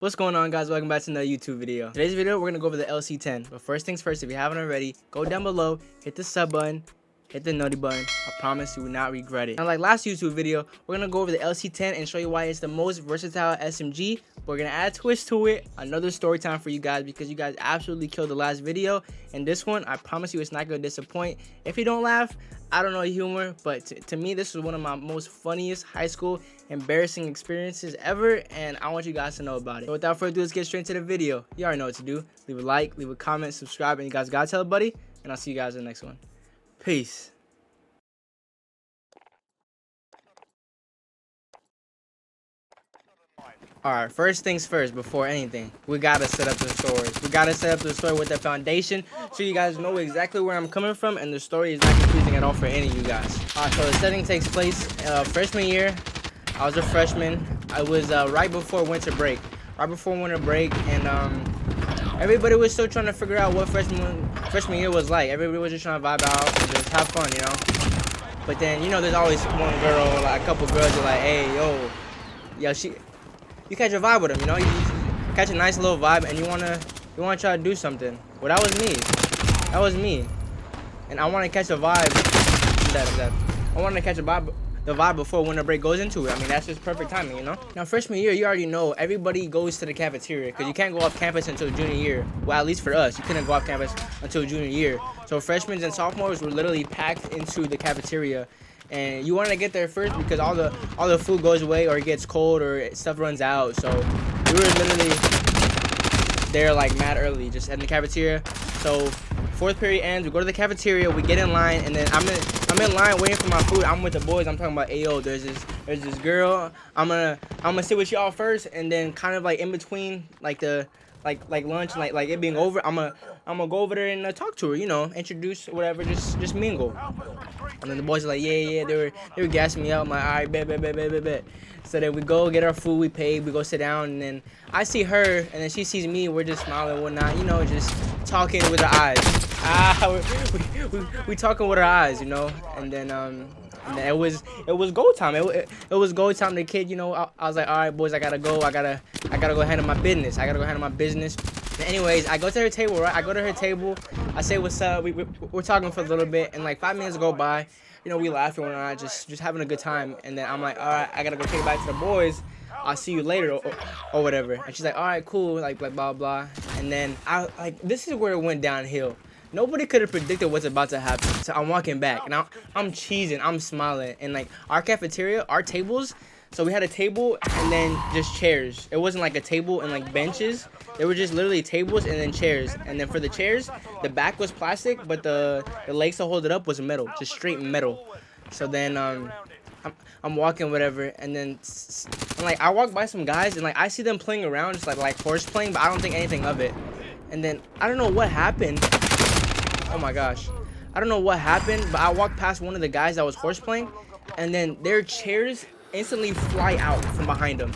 What's going on, guys? Welcome back to another YouTube video. Today's video, we're gonna go over the LC10. But first things first, if you haven't already, go down below, hit the sub button, hit the noti button. I promise you will not regret it. Now, like last YouTube video, we're gonna go over the LC10 and show you why it's the most versatile SMG. We're gonna add twist to it, another story time for you guys because you guys absolutely killed the last video. And this one, I promise you, it's not gonna disappoint. If you don't laugh, I don't know humor, but to me, this was one of my most funniest high school embarrassing experiences ever, and I want you guys to know about it. So without further ado, let's get straight into the video. You already know what to do. Leave a like, leave a comment, subscribe, and you guys gotta tell a buddy, and I'll see you guys in the next one. Peace. Alright, first things first, before anything, we gotta set up the story. We gotta set up the story with the foundation so you guys know exactly where I'm coming from and the story is not confusing at all for any of you guys. Alright, so the setting takes place freshman year. I was a freshman. I was right before winter break. And everybody was still trying to figure out what freshman year was like. Everybody was just trying to vibe out and just have fun, you know? But then, you know, there's always one girl, like a couple girls are like, hey, yo, you catch a vibe with them, you know? You catch a nice little vibe and you wanna try to do something. Well, that was me. That was me. And I wanna catch a vibe. I wanna catch the vibe before winter break goes into it. I mean, that's just perfect timing, you know? Now, freshman year, you already know everybody goes to the cafeteria because you can't go off campus until junior year. Well, at least for us, you couldn't go off campus until junior year. So freshmen and sophomores were literally packed into the cafeteria. And you want to get there first because all the food goes away or it gets cold or stuff runs out. So we were literally there like mad early, just in the cafeteria. So fourth period ends, we go to the cafeteria, we get in line, and then I'm in line waiting for my food. I'm with the boys. I'm talking about, ayo, there's this girl. I'm gonna sit with y'all first, and then kind of like in between like the lunch, like it being over, I'm gonna go over there and talk to her, you know, introduce whatever, just mingle. And then the boys are like, yeah, they were gassing me up. I'm like, all right, bet. So then we go get our food, we pay, we go sit down, and then I see her, and then she sees me. We're just smiling and whatnot, you know, just talking with our eyes. We talking with our eyes, you know. And then it was go time. It was go time. The kid, you know, I was like, all right, boys, I gotta go. I gotta go handle my business. And anyways, I go to her table, right? I go to her table. I say what's up. We're talking for a little bit, and like 5 minutes go by. You know, we laughing and whatnot, just having a good time. And then I'm like, all right, I gotta go take it back to the boys. I'll see you later or whatever. And she's like, all right, cool, like blah blah. And then this is where it went downhill. Nobody could have predicted what's about to happen. So I'm walking back and I'm cheesing, I'm smiling, and like our cafeteria, our tables. So we had a table and then just chairs. It wasn't like a table and like benches. They were just literally tables and then chairs. And then for the chairs, the back was plastic, but the legs to hold it up was metal, just straight metal. So then I'm walking whatever, and then like I walk by some guys and like I see them playing around, just like horse playing, but I don't think anything of it. And then I don't know what happened. Oh my gosh, I don't know what happened, but I walked past one of the guys that was horse playing, and then their chairs instantly fly out from behind them.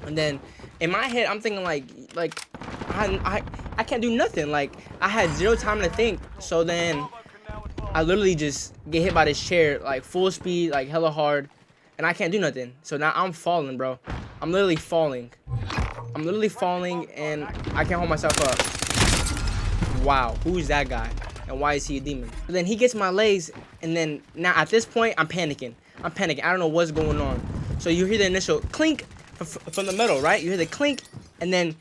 And then in my head, I'm thinking like I can't do nothing. Like I had zero time to think. So then I literally just get hit by this chair like full speed, like hella hard, and I can't do nothing. So now I'm falling, bro. I'm literally falling, and I can't hold myself up. Wow, who's that guy? And why is he a demon? But then he gets my legs, and then now at this point, I'm panicking. I don't know what's going on. So you hear the initial clink from the metal, right? You hear the clink, and then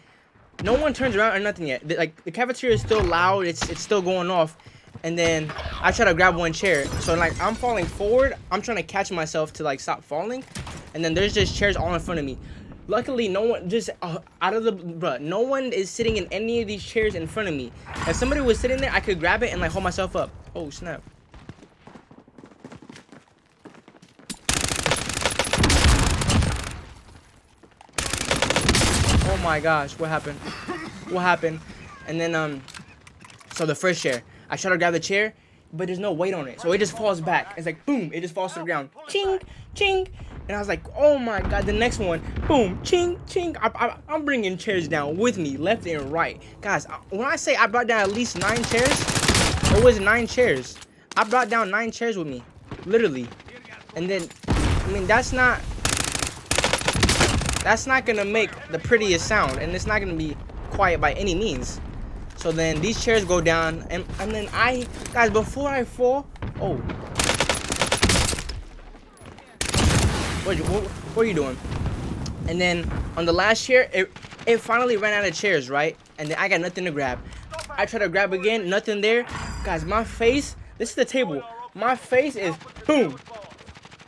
no one turns around or nothing yet. Like the cafeteria is still loud. It's still going off. And then I try to grab one chair. So like I'm falling forward. I'm trying to catch myself to like stop falling. And then there's just chairs all in front of me. Luckily, no one no one is sitting in any of these chairs in front of me. If somebody was sitting there, I could grab it and like hold myself up. Oh snap. Oh my gosh, what happened? And then so the first chair, I try to grab the chair, but there's no weight on it, so it just falls back. It's like boom, it just falls to the ground. Ching, ching. And I was like, oh my god, the next one, boom, ching, ching. I'm bringing chairs down with me, left and right. Guys, when I say I brought down at least 9 chairs, it was 9 chairs. I brought down 9 chairs with me, literally. And then, I mean, that's not that's not gonna make the prettiest sound, and it's not gonna be quiet by any means. So then these chairs go down, and then guys, before I fall, oh, what are you doing? And then on the last chair, it finally ran out of chairs, right? And then I got nothing to grab. I try to grab again, nothing there. Guys, my face, this is the table. My face is boom,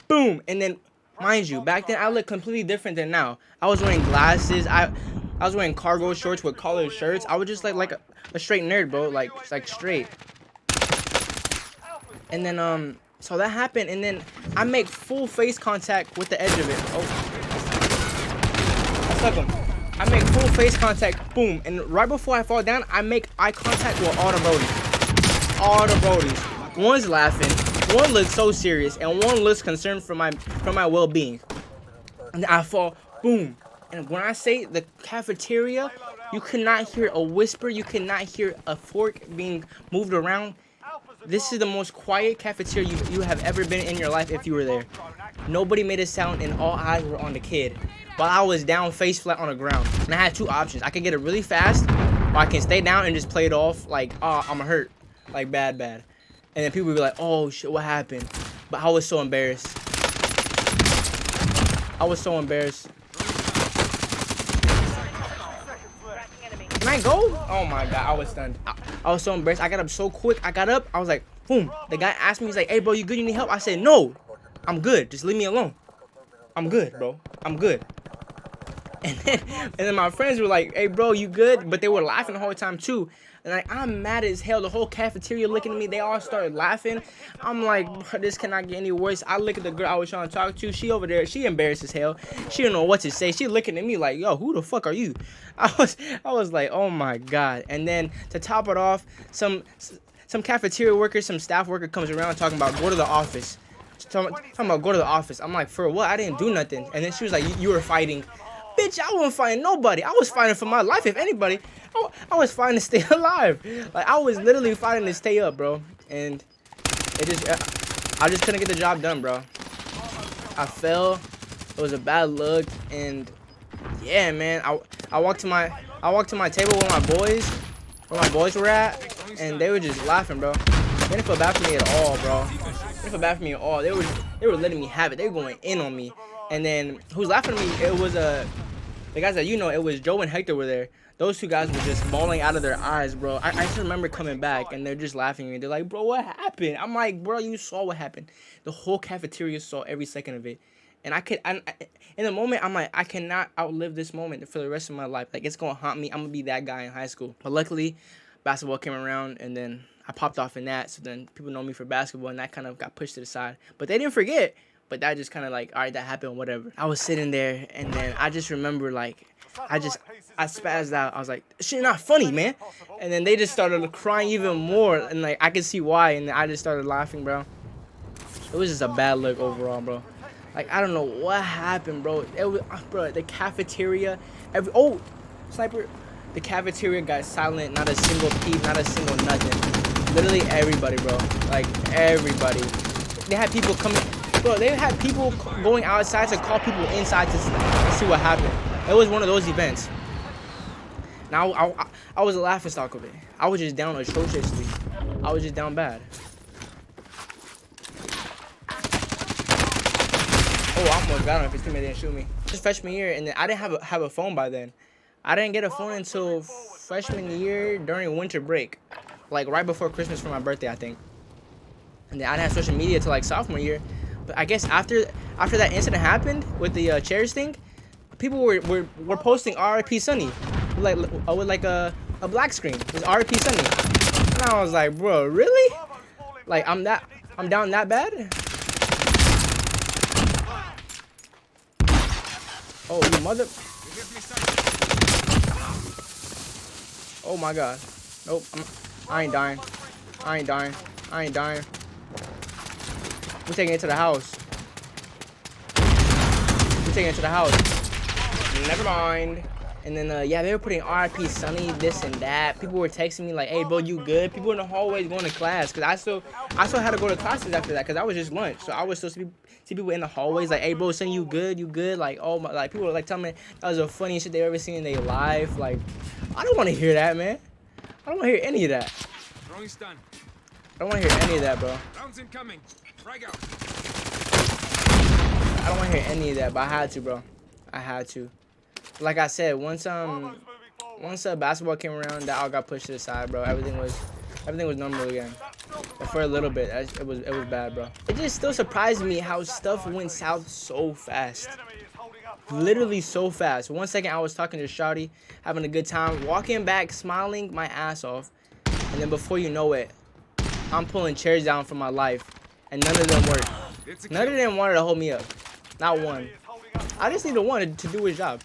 boom. And then, mind you, back then I looked completely different than now. I was wearing glasses. I was wearing cargo shorts with collared shirts. I was just like a straight nerd, bro. Like straight. And then, so that happened. And then I make full face contact with the edge of it. Oh. I stuck him. I make full face contact, boom, and right before I fall down, I make eye contact with all the brodies. All the brodies. One's laughing, one looks so serious, and one looks concerned for my well-being. And I fall, boom. And when I say the cafeteria, you cannot hear a whisper, you cannot hear a fork being moved around. This is the most quiet cafeteria you have ever been in your life if you were there. Nobody made a sound, and all eyes were on the kid, while I was down face flat on the ground. And I had two options. I could get it really fast, or I can stay down and just play it off like, oh, I'm hurt. Like, bad. And then people would be like, oh, shit, what happened? But I was so embarrassed. I was so embarrassed. Can I go? Oh, my God. I was stunned. I was so embarrassed. I got up so quick. I got up. I was like, boom. The guy asked me, he's like, hey, bro, you good? You need help? I said, no. I'm good. Just leave me alone. I'm good, bro. I'm good. And then my friends were like, hey, bro, you good? But they were laughing the whole time, too. And like, I'm mad as hell. The whole cafeteria looking at me. They all started laughing. I'm like, bro, this cannot get any worse. I look at the girl I was trying to talk to. She over there. She embarrassed as hell. She didn't know what to say. She looking at me like, yo, who the fuck are you? I was like, oh, my God. And then to top it off, some cafeteria worker, some staff worker comes around talking about go to the office. Talking about go to the office. I'm like, for what? I didn't do nothing. And then she was like, you were fighting. Bitch, I wasn't fighting nobody. I was fighting for my life. If anybody, I was fighting to stay alive. Like, I was literally fighting to stay up, bro. And I just couldn't get the job done, bro. I fell. It was a bad look. And yeah, man, I walked to my table where my boys were at, and they were just laughing, bro. They didn't feel bad for me at all, bro. They didn't feel bad for me at all. They were letting me have it. They were going in on me. And then who's laughing at me? It was the guys that it was Joe and Hector were there. Those two guys were just bawling out of their eyes, bro. I just remember coming back, and they're just laughing at me. They're like, bro, what happened? I'm like, bro, you saw what happened. The whole cafeteria saw every second of it. And in the moment, I'm like, I cannot outlive this moment for the rest of my life. Like, it's going to haunt me. I'm going to be that guy in high school. But luckily, basketball came around, and then I popped off in that. So then people know me for basketball, and that kind of got pushed to the side. But they didn't forget. But that just kind of like, all right, that happened, whatever. I was sitting there, and then I just remember, like, I spazzed out. I was like, this shit not funny, man. And then they just started crying even more, and, like, I could see why, and I just started laughing, bro. It was just a bad look overall, bro. Like, I don't know what happened, bro. It was, bro, the cafeteria, sniper. The cafeteria got silent, not a single peep, not a single nothing. Literally everybody, bro. Like, everybody. They had people coming. Bro, they had people going outside to call people inside to see what happened. It was one of those events. Now, I was a laughingstock of it. I was just down atrociously. I was just down bad. Oh, I almost got him if his teammate didn't shoot me. Just freshman year, and then I didn't have a phone by then. I didn't get a phone until freshman year during winter break. Like, right before Christmas for my birthday, I think. And then I didn't have social media till, like, sophomore year. But I guess after that incident happened with the chairs thing, people were posting RIP Sunny with like a black screen. It was RIP Sunny, and I was like, bro, really? Like, I'm down that bad? Oh, you mother! Oh my God! Nope, I ain't dying. I ain't dying. We're taking it to the house. Never mind. And then, yeah, they were putting RIP Sunny, this and that. People were texting me like, hey, bro, you good? People in the hallways going to class. Because I still had to go to classes after that because I was just lunch. So I was supposed to see people in the hallways like, hey, bro, Sunny, you good? You good? Like, oh, my, like, people were like telling me that was the funniest shit they ever seen in their life. Like, I don't want to hear that, man. I don't want to hear any of that. I don't want to hear any of that, bro. Rounds incoming. Frag out. I don't want to hear any of that, but I had to, bro. I had to. Like I said, once basketball came around, that all got pushed to the side, bro. Everything was normal again. But for a little bit, it was bad, bro. It just still surprised me how stuff went south so fast. Literally so fast. 1 second I was talking to Shawty, having a good time, walking back, smiling my ass off, and then before you know it, I'm pulling chairs down for my life, and none of them worked. None of them wanted to hold me up. Not one. I just need a one to do his job.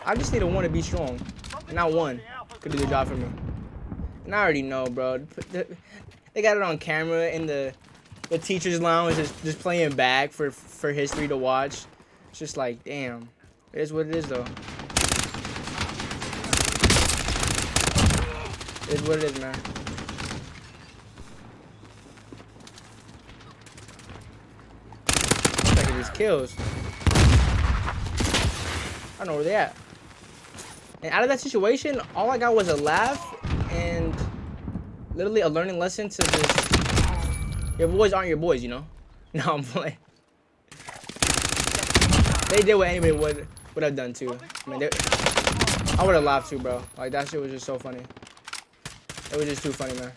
I just need a one to be strong. And not one could do the job for me. And I already know, bro. They got it on camera in the teacher's lounge, just playing back for history to watch. It's just like, damn. It is what it is, though. It is what it is, man. Kills. I know where they at. And out of that situation, all I got was a laugh and literally a learning lesson to just, your boys aren't your boys, you know? No, I'm playing. They did what anybody would have done too. I mean, I would have laughed too, bro. Like, that shit was just so funny. It was just too funny, man.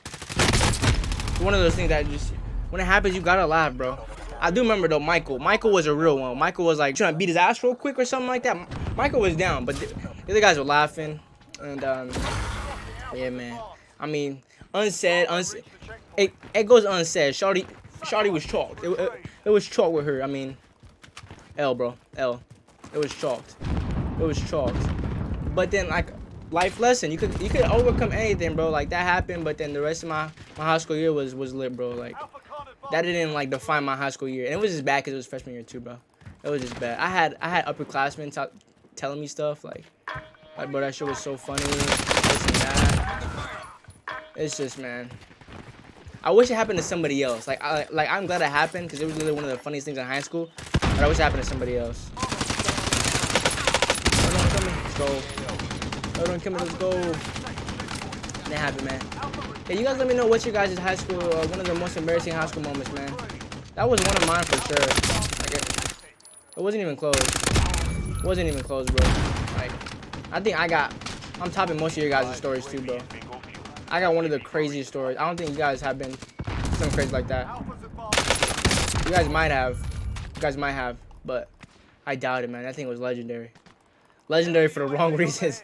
It's one of those things that just, when it happens, you gotta laugh, bro. I do remember though, Michael was a real one. Michael was like trying to beat his ass real quick or something like that. Michael was down, but the other guys were laughing, and yeah, man. I mean, unsaid, it goes unsaid. Shawty was chalked. It was chalked with her. I mean, L, bro, L. It was chalked. It was chalked. But then, like, life lesson, you could overcome anything, bro. Like, that happened, but then the rest of my high school year was lit, bro. Like, that didn't like define my high school year, and it was just bad because it was freshman year too, bro. It was just bad. I had upperclassmen telling me stuff like, bro, that shit was so funny, this and that. It's just, man. I wish it happened to somebody else. Like I'm glad it happened because it was literally one of the funniest things in high school. But I wish it happened to somebody else. Let's go. Everyone come in, let's go. That happened, man. Hey, you guys let me know what's your guys' high school, one of the most embarrassing high school moments, man. That was one of mine for sure. Like, it wasn't even close. It wasn't even close, bro. Like, I think I'm topping most of your guys' stories too, bro. I got one of the craziest stories. I don't think you guys have been something crazy like that. You guys might have. But I doubt it, man. That thing was legendary. Legendary for the wrong reasons.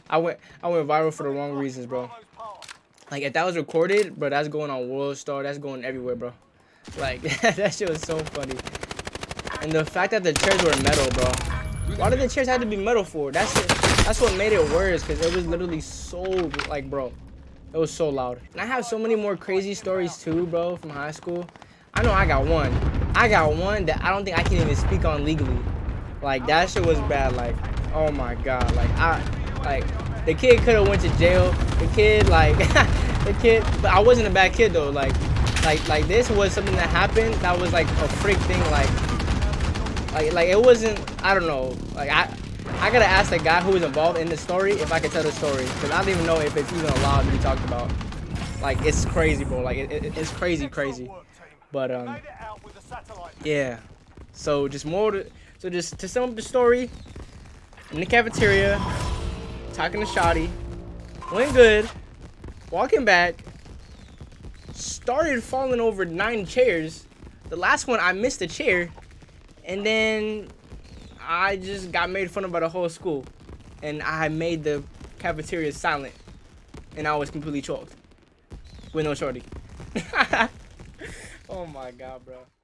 I went viral for the wrong reasons, bro. Like, if that was recorded, bro, that's going on World Star. That's going everywhere, bro. Like, that shit was so funny. And the fact that the chairs were metal, bro. Why did the chairs have to be metal for? That's what made it worse, because it was literally so, like, bro. It was so loud. And I have so many more crazy stories, too, bro, from high school. I know I got one. I got one that I don't think I can even speak on legally. Like, that shit was bad. Like, oh, my God. Like, the kid could have went to jail. The kid, like, but I wasn't a bad kid though. Like this was something that happened that was like a freak thing. Like it wasn't. I don't know. Like I gotta ask the guy who was involved in the story if I could tell the story, because I don't even know if it's even allowed to be talked about. Like, it's crazy, bro. Like it's crazy. But yeah. So just to sum up the story, in the cafeteria, talking to Shawty, went good, walking back, started falling over 9 chairs. The last one, I missed a chair, and then I just got made fun of by the whole school, and I made the cafeteria silent, and I was completely choked with no shorty. Oh my God, bro.